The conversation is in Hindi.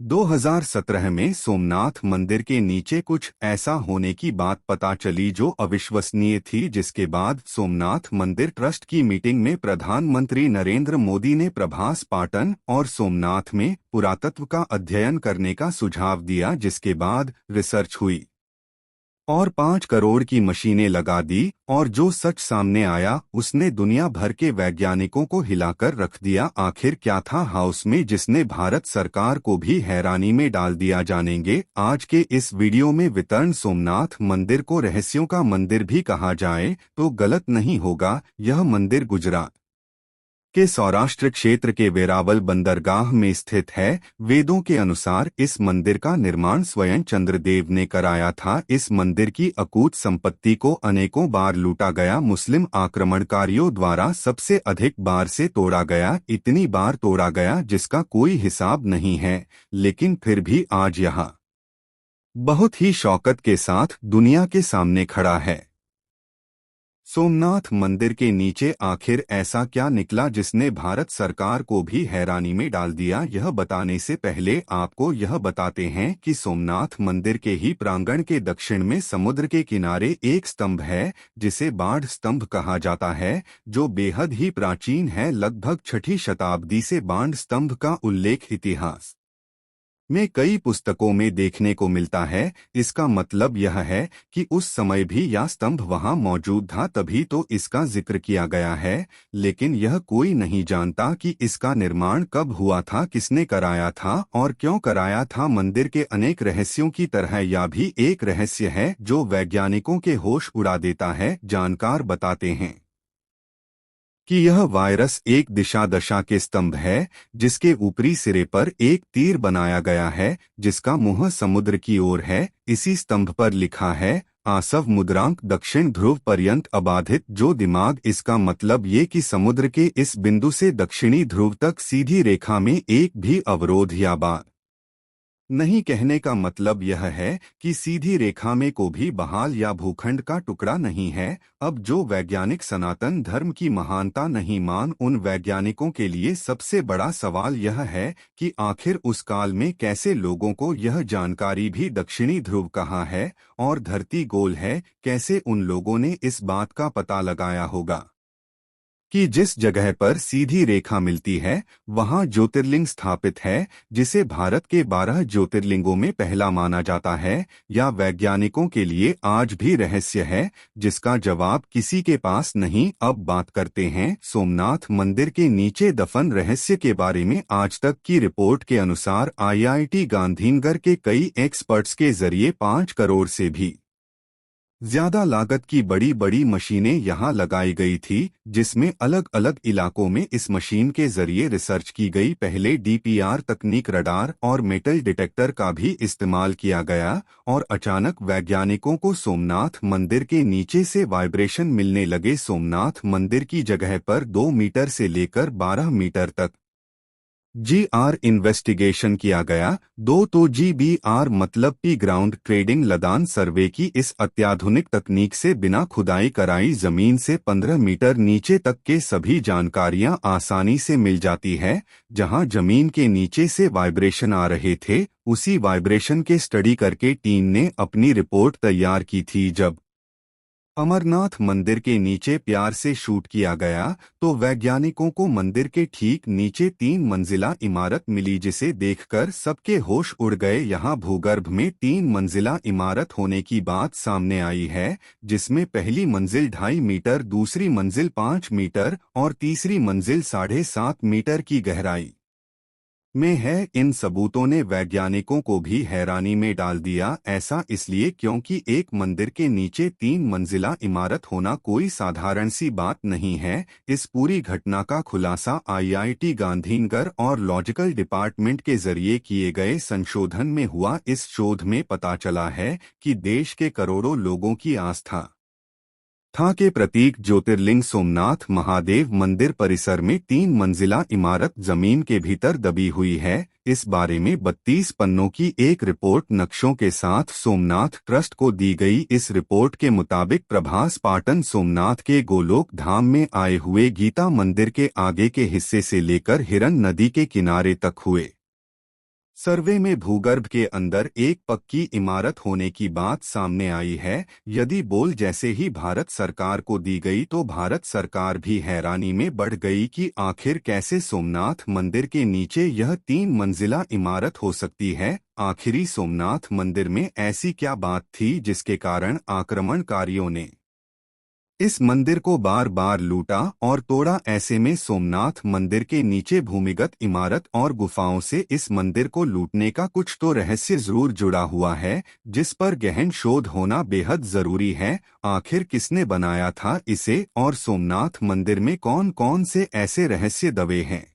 2017 में सोमनाथ मंदिर के नीचे कुछ ऐसा होने की बात पता चली जो अविश्वसनीय थी, जिसके बाद सोमनाथ मंदिर ट्रस्ट की मीटिंग में प्रधानमंत्री नरेंद्र मोदी ने प्रभास पाटन और सोमनाथ में पुरातत्व का अध्ययन करने का सुझाव दिया, जिसके बाद रिसर्च हुई और 5 करोड़ की मशीनें लगा दी और जो सच सामने आया उसने दुनिया भर के वैज्ञानिकों को हिलाकर रख दिया। आखिर क्या था हाउस में जिसने भारत सरकार को भी हैरानी में डाल दिया, जानेंगे आज के इस वीडियो में। वितरण सोमनाथ मंदिर को रहस्यों का मंदिर भी कहा जाए तो गलत नहीं होगा। यह मंदिर गुजरात के सौराष्ट्र क्षेत्र के वेरावल बंदरगाह में स्थित है। वेदों के अनुसार इस मंदिर का निर्माण स्वयं चंद्रदेव ने कराया था। इस मंदिर की अकूत संपत्ति को अनेकों बार लूटा गया। मुस्लिम आक्रमणकारियों द्वारा सबसे अधिक बार से तोड़ा गया, इतनी बार तोड़ा गया जिसका कोई हिसाब नहीं है। लेकिन फिर भी आज यहाँ बहुत ही शौकत के साथ दुनिया के सामने खड़ा है। सोमनाथ मंदिर के नीचे आखिर ऐसा क्या निकला जिसने भारत सरकार को भी हैरानी में डाल दिया। यह बताने से पहले आपको यह बताते हैं कि सोमनाथ मंदिर के ही प्रांगण के दक्षिण में समुद्र के किनारे एक स्तंभ है जिसे बाढ़ स्तंभ कहा जाता है, जो बेहद ही प्राचीन है। लगभग 6ठी शताब्दी से बाढ़ स्तंभ का उल्लेख इतिहास में कई पुस्तकों में देखने को मिलता है। इसका मतलब यह है कि उस समय भी यह स्तंभ वहां मौजूद था, तभी तो इसका जिक्र किया गया है। लेकिन यह कोई नहीं जानता कि इसका निर्माण कब हुआ था, किसने कराया था और क्यों कराया था। मंदिर के अनेक रहस्यों की तरह यह भी एक रहस्य है जो वैज्ञानिकों के होश उड़ा देता है। जानकार बताते हैं कि यह वायरस एक दिशा दशा के स्तंभ है जिसके ऊपरी सिरे पर एक तीर बनाया गया है जिसका मुंह समुद्र की ओर है। इसी स्तंभ पर लिखा है आसव मुद्रांक दक्षिण ध्रुव पर्यंत अबाधित। जो दिमाग, इसका मतलब ये कि समुद्र के इस बिंदु से दक्षिणी ध्रुव तक सीधी रेखा में एक भी अवरोध या बार नहीं। कहने का मतलब यह है कि सीधी रेखा में को भी बहाल या भूखंड का टुकड़ा नहीं है। अब जो वैज्ञानिक सनातन धर्म की महानता नहीं मान, उन वैज्ञानिकों के लिए सबसे बड़ा सवाल यह है कि आखिर उस काल में कैसे लोगों को यह जानकारी भी दक्षिणी ध्रुव कहाँ है और धरती गोल है, कैसे उन लोगों ने इस बात का पता लगाया होगा कि जिस जगह पर सीधी रेखा मिलती है वहां ज्योतिर्लिंग स्थापित है, जिसे भारत के 12 ज्योतिर्लिंगों में पहला माना जाता है। या वैज्ञानिकों के लिए आज भी रहस्य है जिसका जवाब किसी के पास नहीं। अब बात करते हैं सोमनाथ मंदिर के नीचे दफन रहस्य के बारे में। आज तक की रिपोर्ट के अनुसार IIT गांधीनगर के कई एक्सपर्ट्स के जरिए 5 करोड़ से भी ज्यादा लागत की बड़ी बड़ी मशीनें यहां लगाई गई थी, जिसमें अलग अलग इलाकों में इस मशीन के जरिए रिसर्च की गई। पहले DPR तकनीक, रडार और मेटल डिटेक्टर का भी इस्तेमाल किया गया और अचानक वैज्ञानिकों को सोमनाथ मंदिर के नीचे से वाइब्रेशन मिलने लगे। सोमनाथ मंदिर की जगह पर 2 मीटर से लेकर 12 मीटर तक GR इन्वेस्टिगेशन किया गया। तो GBR मतलब पी ग्राउंड ट्रेडिंग लदान सर्वे की इस अत्याधुनिक तकनीक से बिना खुदाई कराई जमीन से 15 मीटर नीचे तक के सभी जानकारियां आसानी से मिल जाती है। जहां जमीन के नीचे से वाइब्रेशन आ रहे थे, उसी वाइब्रेशन के स्टडी करके टीम ने अपनी रिपोर्ट तैयार की थी। जब अमरनाथ मंदिर के नीचे प्यार से शूट किया गया तो वैज्ञानिकों को मंदिर के ठीक नीचे 3 मंजिला इमारत मिली, जिसे देखकर सबके होश उड़ गए। यहाँ भूगर्भ में 3 मंजिला इमारत होने की बात सामने आई है, जिसमें पहली मंजिल 2.5 मीटर, दूसरी मंजिल 5 मीटर और तीसरी मंजिल 7.5 मीटर की गहराई में है। इन सबूतों ने वैज्ञानिकों को भी हैरानी में डाल दिया। ऐसा इसलिए क्योंकि एक मंदिर के नीचे 3 मंजिला इमारत होना कोई साधारण सी बात नहीं है। इस पूरी घटना का खुलासा IIT गांधीनगर और लॉजिकल डिपार्टमेंट के जरिए किए गए संशोधन में हुआ। इस शोध में पता चला है कि देश के करोड़ों लोगों की आस्था के प्रतीक ज्योतिर्लिंग सोमनाथ महादेव मंदिर परिसर में 3 मंजिला इमारत जमीन के भीतर दबी हुई है। इस बारे में 32 पन्नों की एक रिपोर्ट नक्शों के साथ सोमनाथ ट्रस्ट को दी गई। इस रिपोर्ट के मुताबिक प्रभास पाटन सोमनाथ के गोलोक धाम में आए हुए गीता मंदिर के आगे के हिस्से से लेकर हिरन नदी के किनारे तक हुए सर्वे में भूगर्भ के अंदर एक पक्की इमारत होने की बात सामने आई है। यदि बोल जैसे ही भारत सरकार को दी गई तो भारत सरकार भी हैरानी में बढ़ गई कि आखिर कैसे सोमनाथ मंदिर के नीचे यह 3 मंजिला इमारत हो सकती है। आखिरी सोमनाथ मंदिर में ऐसी क्या बात थी जिसके कारण आक्रमणकारियों ने इस मंदिर को बार बार लूटा और तोड़ा। ऐसे में सोमनाथ मंदिर के नीचे भूमिगत इमारत और गुफाओं से इस मंदिर को लूटने का कुछ तो रहस्य जरूर जुड़ा हुआ है, जिस पर गहन शोध होना बेहद जरूरी है। आखिर किसने बनाया था इसे और सोमनाथ मंदिर में कौन कौन से ऐसे रहस्य दबे हैं।